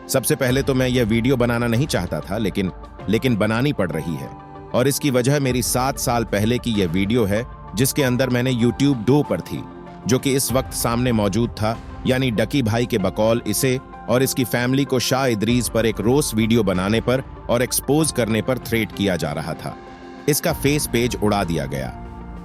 सबसे पहले तो मैं यह वीडियो बनाना नहीं चाहता था, लेकिन बनानी पड़ रही है। और इसकी वजह मेरी 7 साल पहले की यह वीडियो है, जिसके अंदर मैंने यूट्यूब डो पर थी, जो कि इस वक्त सामने मौजूद था, यानी डकी भाई के बकौल इसे और इसकी फैमिली को शाह इदरीस पर एक रोस्ट वीडियो बनाने पर और एक्सपोज करने पर थ्रेट किया जा रहा था। इसका फेस पेज उड़ा दिया गया।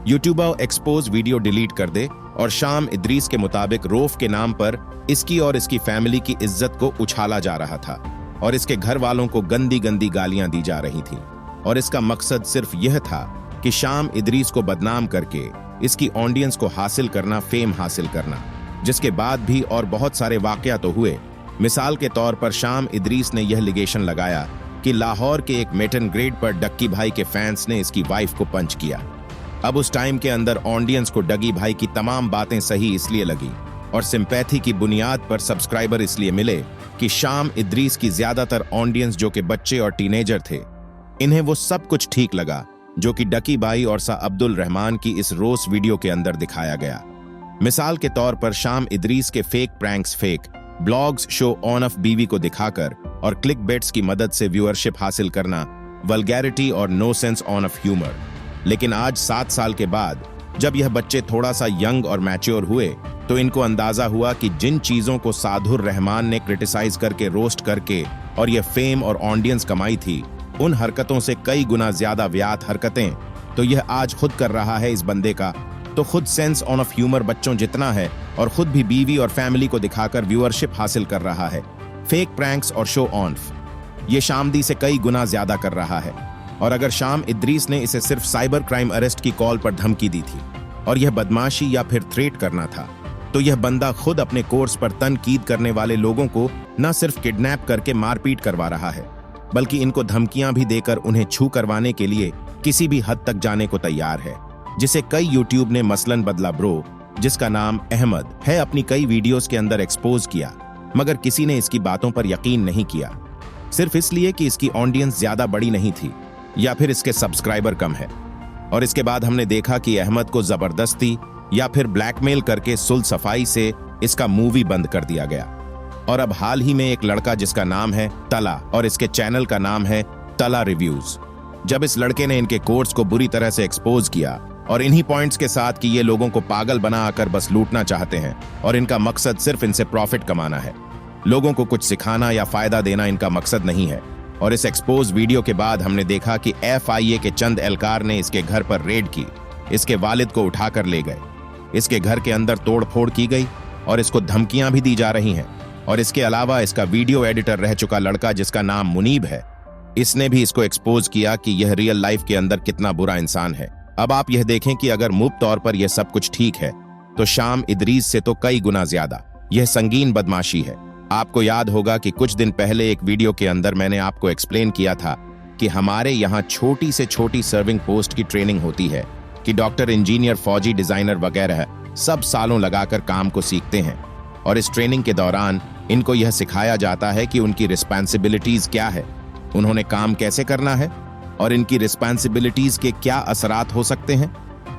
यूट्यूबर एक्सपोज वीडियो डिलीट कर दे और शाम इदरीस के मुताबिक रोफ के नाम पर इसकी और इसकी फैमिली की इज्जत को उछाला जा रहा था और इसके घर वालों को गंदी गंदी गालियां दी जा रही थीं। और इसका मकसद सिर्फ यह था कि शाम इदरीस को बदनाम करके इसकी ऑडियंस को हासिल करना, फेम हासिल करना। जिसके बाद भी और बहुत सारे वाकया तो हुए। मिसाल के तौर पर शाम इदरीस ने यह लिगेशन लगाया कि लाहौर के एक मेटन ग्रेड पर डक्की भाई के फैंस ने इसकी वाइफ को पंच किया। अब उस टाइम के अंदर ऑडियंस को डगी भाई की तमाम बातें सही इसलिए लगी और सिंपैथी की बुनियाद पर सब्सक्राइबर इसलिए मिले कि शाम इदरीस की ज्यादातर ऑडियंस, जो कि बच्चे और टीनेजर थे, इन्हें वो सब कुछ ठीक लगा जो कि डकी भाई और सा अब्दुल रहमान की इस रोस्ट वीडियो के अंदर दिखाया गया। मिसाल के तौर पर शाम इदरीस के fake pranks, fake blogs show on off बीवी को दिखाकर और क्लिक बेट्स की मदद से व्यूअरशिप हासिल करना, वल्गैरिटी और no sense on of humour. लेकिन आज 7 साल के बाद जब यह बच्चे थोड़ा सा यंग और मैच्योर हुए, तो इनको अंदाजा हुआ कि जिन चीजों को साधुर रहमान ने क्रिटिसाइज करके, रोस्ट करके और यह फेम और ऑडियंस कमाई थी, उन हरकतों से कई गुना ज्यादा व्यात हरकतें तो यह आज खुद कर रहा है। इस बंदे का तो खुद सेंस ऑन ऑफ ह्यूमर बच्चों जितना है और खुद भी बीवी और फैमिली को दिखाकर व्यूअरशिप हासिल कर रहा है। फेक प्रैंक्स और शो ऑफ ये शामदी से कई गुना ज्यादा कर रहा है। और अगर शाम इदरीस ने इसे सिर्फ साइबर क्राइम अरेस्ट की कॉल पर धमकी दी थी और यह बदमाशी या फिर थ्रेट करना था, तो यह बंदा खुद अपने कोर्स पर तनकीद करने वाले लोगों को न सिर्फ किडनैप करके मारपीट करवा रहा है, बल्कि इनको धमकियां भी देकर उन्हें छू करवाने के लिए किसी भी हद तक जाने को तैयार है, जिसे कई यूट्यूब ने मसलन बदला ब्रो, जिसका नाम अहमद है, अपनी कई वीडियोस के अंदर एक्सपोज किया। मगर किसी ने इसकी बातों पर यकीन नहीं किया, सिर्फ इसलिए कि इसकी ऑडियंस ज्यादा बड़ी नहीं थी या फिर इसके सब्सक्राइबर कम है। और इसके बाद हमने देखा कि अहमद को जबरदस्ती या फिर ब्लैकमेल करके सुल सफाई से इसका मूवी बंद कर दिया गया। और अब हाल ही में एक लड़का जिसका नाम है तला और इसके चैनल का नाम है तला रिव्यूज, जब इस लड़के ने इनके कोर्स को बुरी तरह से एक्सपोज किया और इन्हीं पॉइंट्स के साथ कि ये लोगों को पागल बना आकर बस लूटना चाहते हैं और इनका मकसद सिर्फ इनसे प्रॉफिट कमाना है, लोगों को कुछ सिखाना या फायदा देना इनका मकसद नहीं है। और इस एक्सपोज वीडियो के बाद हमने देखा कि FIA के चंद एहलकार ने इसके घर पर रेड की, इसके वालिद को उठाकर ले गए, इसके घर के अंदर तोड़फोड़ की गई और इसको धमकियां भी दी जा रही हैं। और इसके अलावा इसका वीडियो एडिटर रह चुका लड़का जिसका नाम मुनीब है, इसने भी इसको एक्सपोज किया कि यह रियल लाइफ के अंदर कितना बुरा इंसान है। अब आप यह देखें कि अगर मुफ्त तौर पर यह सब कुछ ठीक है, तो शाम इदरीस से तो कई गुना ज्यादा यह संगीन बदमाशी है। आपको याद होगा कि कुछ दिन पहले एक वीडियो के अंदर मैंने आपको एक्सप्लेन किया था कि हमारे यहाँ छोटी से छोटी सर्विंग पोस्ट की ट्रेनिंग होती है कि डॉक्टर, इंजीनियर, फौजी, डिजाइनर वगैरह सब सालों लगाकर काम को सीखते हैं। और इस ट्रेनिंग के दौरान इनको यह सिखाया जाता है कि उनकी रिस्पॉन्सिबिलिटीज क्या है, उन्होंने काम कैसे करना है और इनकी रिस्पॉन्सिबिलिटीज के क्या असरात हो सकते हैं।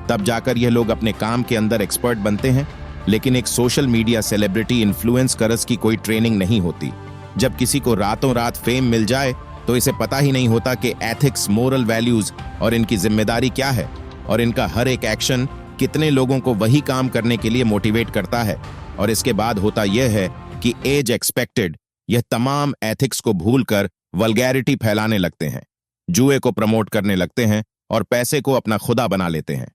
तब जाकर यह लोग अपने काम के अंदर एक्सपर्ट बनते हैं। लेकिन एक सोशल मीडिया सेलिब्रिटी इन्फ्लुएंसर्स की कोई ट्रेनिंग नहीं होती। जब किसी को रातों रात फेम मिल जाए तो इसे पता ही नहीं होता कि एथिक्स, मोरल वैल्यूज और इनकी जिम्मेदारी क्या है और इनका हर एक एक्शन कितने लोगों को वही काम करने के लिए मोटिवेट करता है। और इसके बाद होता यह है कि एज एक्सपेक्टेड यह तमाम एथिक्स को भूलकर वल्गैरिटी फैलाने लगते हैं, जुए को प्रमोट करने लगते हैं और पैसे को अपना खुदा बना लेते हैं।